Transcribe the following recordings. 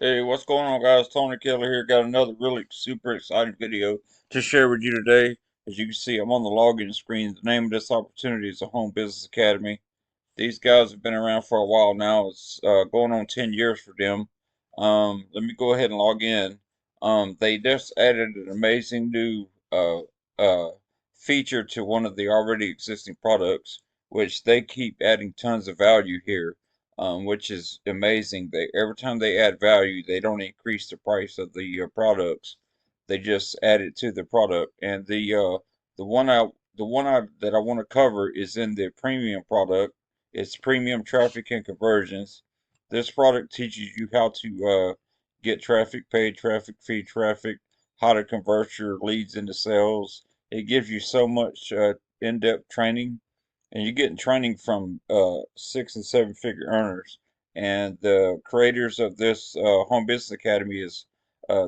Hey, what's going on, guys? Tony Keller here. Got another really super exciting video to share with you today. As you can see, I'm on the login screen. The name of this opportunity is the Home Business Academy. These guys have been around for a while now. It's going on 10 years for them. Let me go ahead and log in. They just added an amazing new feature to one of the already existing products, which they keep adding tons of value here, which is amazing. They every time they add value, they don't increase the price of the products. They just add it to the product. And the one I that I want to cover is in the premium product. It's premium traffic and conversions. This product teaches you how to get traffic, paid traffic, feed traffic, how to convert your leads into sales. It gives you so much in-depth training, and you're getting training from 6 and 7 figure earners. And the creators of this Home Business Academy is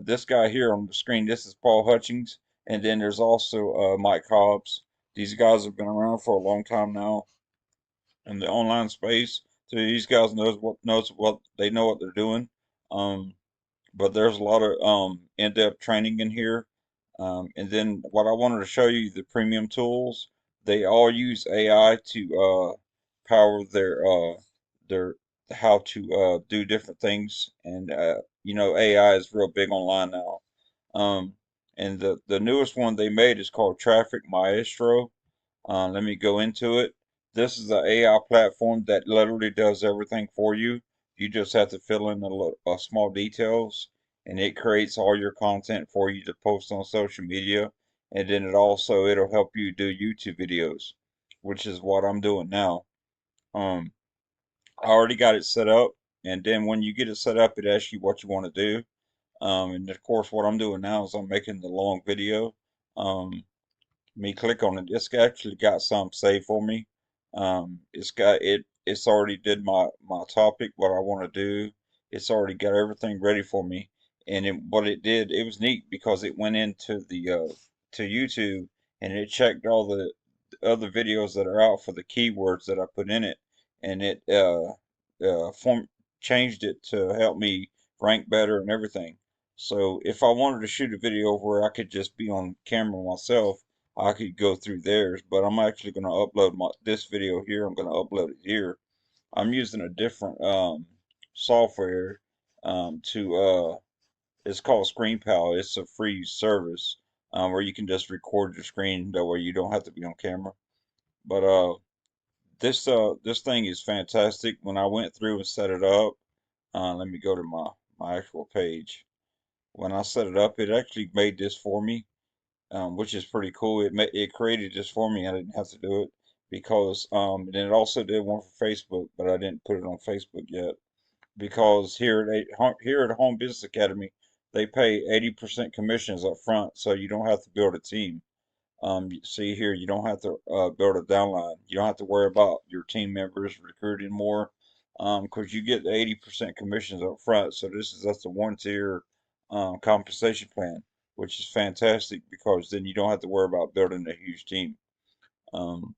this guy here on the screen. This is Paul Hutchings, and then there's also Mike Hobbs. These guys have been around for a long time now in the online space. So these guys knows what they know what they're doing. Um, but there's a lot of in-depth training in here. And then what I wanted to show you, the premium tools, they all use AI to power their how to do different things. And AI is real big online now. Um, and the newest one they made is called Traffic Maestro. Let me go into it. This is an AI platform that literally does everything for you. You just have to fill in the small details, and it creates all your content for you to post on social media. And then it'll help you do YouTube videos, which is what I'm doing now. Um, I already got it set up, and then when you get it set up, it asks you what you want to do. And of course, what I'm doing now is I'm making the long video. Me click on it. It's actually got some saved for me. It's already did my topic, what I want to do. It's already got everything ready for me. And what it did, it was neat because it went into the to YouTube, and it checked all the other videos that are out for the keywords that I put in it, and it form changed it to help me rank better and everything. So if I wanted to shoot a video where I could just be on camera myself, I could go through theirs. But I'm actually going to upload this video here. I'm going to upload it here. I'm using a different software to it's called ScreenPal. It's a free service where you can just record your screen. That way you don't have to be on camera. But this thing is fantastic. When I went through and set it up, let me go to my actual page. When I set it up, it actually made this for me, which is pretty cool. It created this for me. I didn't have to do it because and it also did one for Facebook, but I didn't put it on Facebook yet because here at Home Business Academy, they pay 80% commissions up front, so you don't have to build a team. See here, you don't have to build a downline. You don't have to worry about your team members recruiting more, because you get the 80% commissions up front. So that's a one tier compensation plan, which is fantastic because then you don't have to worry about building a huge team. Um,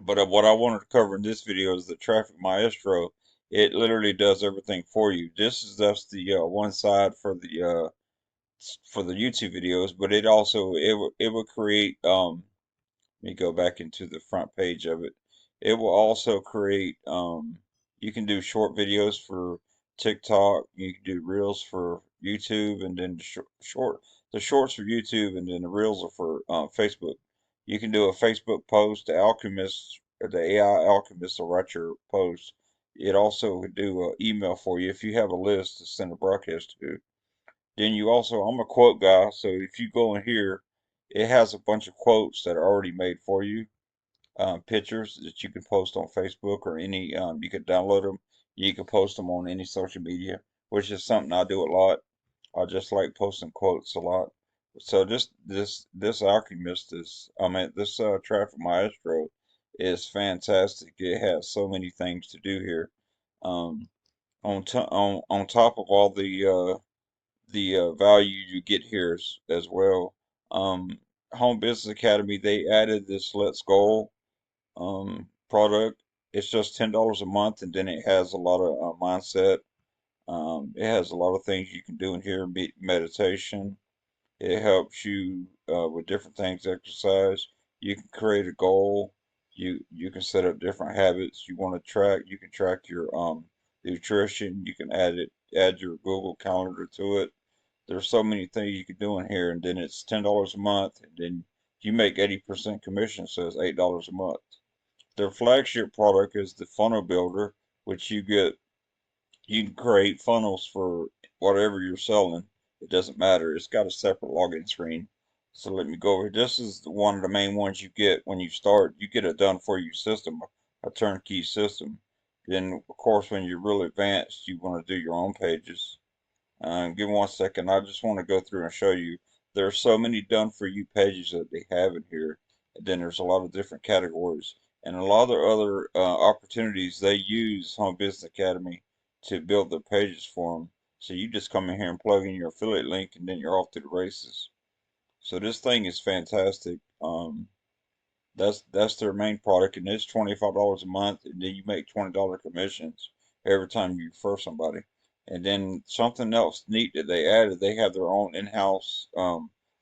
but what I wanted to cover in this video is the Traffic Maestro. It literally does everything for you. This is just the one side for the YouTube videos, but it will create let me go back into the front page of it. It will also create you can do short videos for TikTok, you can do reels for YouTube, and then the shorts for YouTube, and then the reels are for Facebook. You can do a Facebook post. The AI Alchemist will write your post. It also would do an email for you if you have a list to send a broadcast to. Then I'm a quote guy, so if you go in here, it has a bunch of quotes that are already made for you, pictures that you can post on Facebook or you can download them. You can post them on any social media, which is something I do a lot. I just like posting quotes a lot. So this Alchemist this Traffic Maestro is fantastic. It has so many things to do here. Um, on top of all the value you get here as well. Um, Home Business Academy, they added this Let's Go product. It's just $10 a month, and then it has a lot of mindset. It has a lot of things you can do in here. Meditation. It helps you with different things. Exercise. You can create a goal. You can set up different habits you want to track. You can track your nutrition. You can add your Google Calendar to it. There's so many things you can do in here, and then it's $10 a month, and then you make 80% commission, so it's $8 a month. Their flagship product is the funnel builder, which you can create funnels for whatever you're selling. It doesn't matter. It's got a separate login screen. So let me go over. This is one of the main ones you get when you start. You get a done for you system, a turnkey system. Then of course when you're really advanced, you want to do your own pages. Give me 1 second. I just want to go through and show you. There are so many done for you pages that they have in here. And then there's a lot of different categories. And a lot of other opportunities they use Home Business Academy to build their pages for them. So you just come in here and plug in your affiliate link and then you're off to the races. So this thing is fantastic. That's their main product, and it's $25 a month, and then you make $20 commissions every time you refer somebody. And then something else neat that they added, they have their own in-house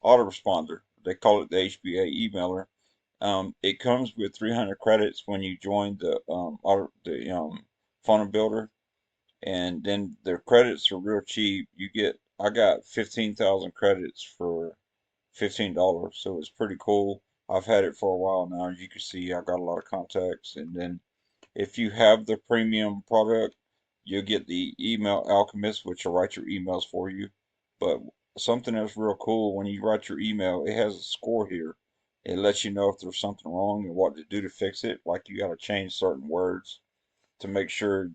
autoresponder. They call it the HBA emailer. It comes with 300 credits when you join the funnel builder, and then their credits are real cheap. I got 15,000 credits for $15, so it's pretty cool. I've had it for a while now. As you can see, I got a lot of contacts. And then if you have the premium product, you'll get the email alchemist, which will write your emails for you. But something that's real cool, when you write your email, it has a score here. It lets you know if there's something wrong and what to do to fix it. Like you got to change certain words to make sure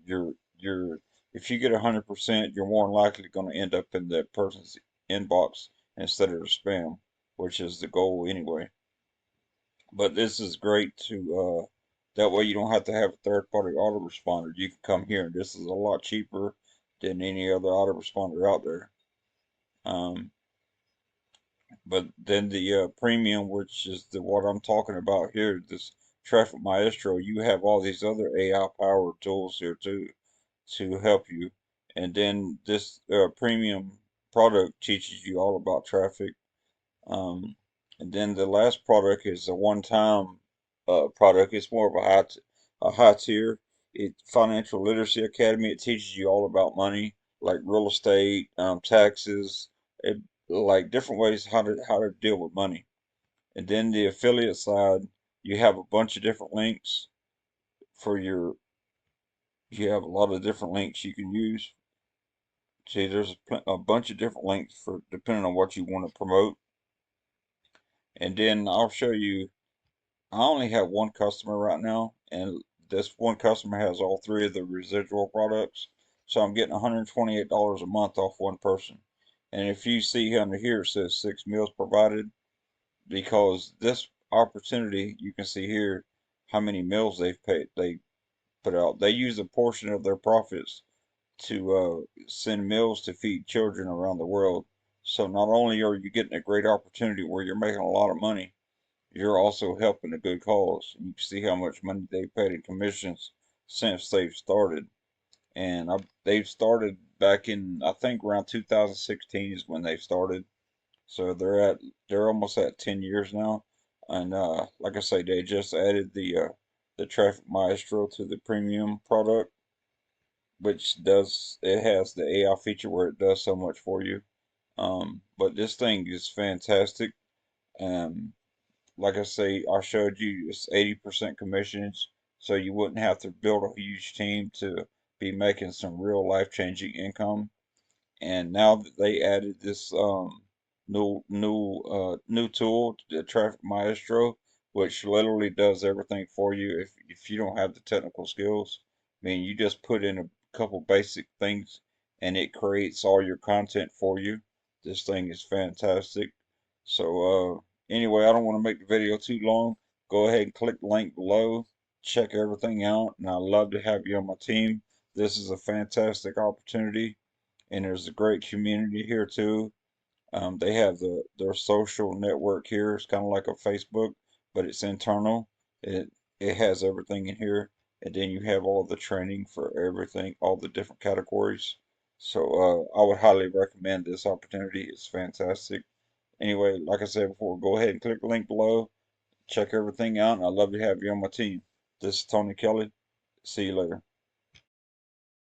if you get 100%, you're more than likely going to end up in that person's inbox instead of the spam, which is the goal anyway. But this is great to that way you don't have to have a third party autoresponder. You can come here, and this is a lot cheaper than any other autoresponder out there. Um, but then the premium, which is what I'm talking about here, this Traffic Maestro, you have all these other AI powered tools here too to help you. And then this premium product teaches you all about traffic. Um, and then the last product is a one-time product. It's more of a high tier. Financial Literacy Academy. It teaches you all about money, like real estate, taxes, it, like different ways how to deal with money. And then the affiliate side, you have a bunch of different links for your. You have a lot of different links you can use. See, there's a bunch of different links for depending on what you want to promote. And then I'll show you. I only have one customer right now, and this one customer has all three of the residual products. So I'm getting $128 a month off one person. And if you see under here, it says 6 meals provided, because this opportunity, you can see here how many meals they put out. They use a portion of their profits to send meals to feed children around the world. So not only are you getting a great opportunity where you're making a lot of money, you're also helping a good cause. And you can see how much money they paid in commissions since they've started. And they've started back in, I think around 2016 is when they started. So they're almost at 10 years now. And like I say, they just added the Traffic Maestro to the premium product, which it has the AI feature where it does so much for you. But this thing is fantastic. Um, like I say, I showed you it's 80% commissions, so you wouldn't have to build a huge team to be making some real life-changing income. And now that they added this new tool, the Traffic Maestro, which literally does everything for you if you don't have the technical skills. I mean, you just put in a couple basic things and it creates all your content for you. This thing is fantastic. So anyway, I don't want to make the video too long. Go ahead and click the link below. Check everything out, and I'd love to have you on my team. This is a fantastic opportunity, and there's a great community here too. They have their social network here. It's kind of like a Facebook, but it's internal. It has everything in here, and then you have all the training for everything, all the different categories. So I would highly recommend this opportunity. It's fantastic. Anyway, like I said before, go ahead and click the link below. Check everything out, and I'd love to have you on my team. This is Tony Kelly. See you later.